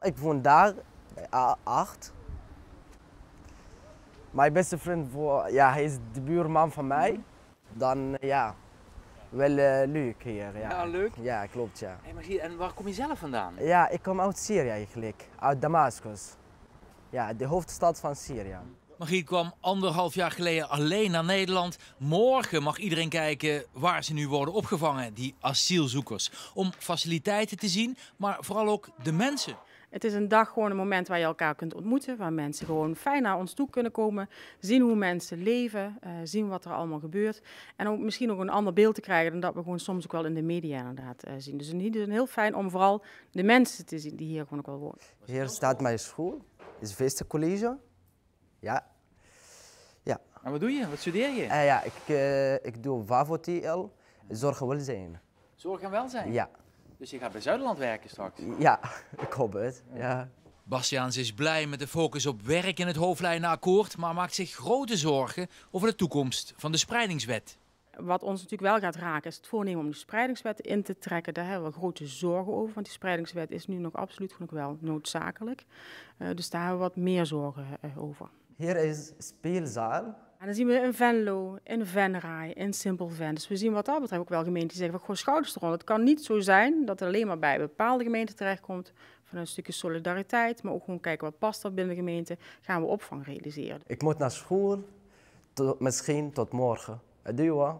Ik woon daar, A8. Mijn beste vriend, ja, hij is de buurman van mij. Dan ja, wel leuk hier. Ja. Ja, leuk. Ja, klopt ja. Hey, maar en waar kom je zelf vandaan? Ja, ik kom uit Syrië eigenlijk, uit Damascus. Ja, de hoofdstad van Syrië. Margriet kwam 1,5 jaar geleden alleen naar Nederland. Morgen mag iedereen kijken waar ze nu worden opgevangen, die asielzoekers. Om faciliteiten te zien, maar vooral ook de mensen. Het is een dag, gewoon een moment waar je elkaar kunt ontmoeten, waar mensen gewoon fijn naar ons toe kunnen komen, zien hoe mensen leven, zien wat er allemaal gebeurt en ook misschien ook een ander beeld te krijgen dan dat we gewoon soms ook wel in de media inderdaad zien. Dus het is heel fijn om vooral de mensen te zien die hier gewoon ook wel wonen. Hier staat mijn school, is Vestercollege. Ja. Ja. En wat doe je? Wat studeer je? Ja, ik doe VAVO-TL, zorg en welzijn. Zorg en welzijn? Ja. Dus je gaat bij Zuiderland werken straks? Ja, ik hoop het. Ja. Bastiaans is blij met de focus op werk in het hoofdlijnenakkoord, maar maakt zich grote zorgen over de toekomst van de spreidingswet. Wat ons natuurlijk wel gaat raken is het voornemen om de spreidingswet in te trekken. Daar hebben we grote zorgen over, want die spreidingswet is nu nog absoluut wel noodzakelijk. Dus daar hebben we wat meer zorgen over. Hier is speelzaal. En dan zien we in Venlo, in Venray, in Simpelven. Dus we zien wat dat betreft ook wel gemeenten die zeggen, gewoon schouders eronder. Het kan niet zo zijn dat het alleen maar bij bepaalde gemeenten terechtkomt. Van een stukje solidariteit, maar ook gewoon kijken wat past er binnen de gemeente. Gaan we opvang realiseren. Ik moet naar school, misschien tot morgen. Adieu.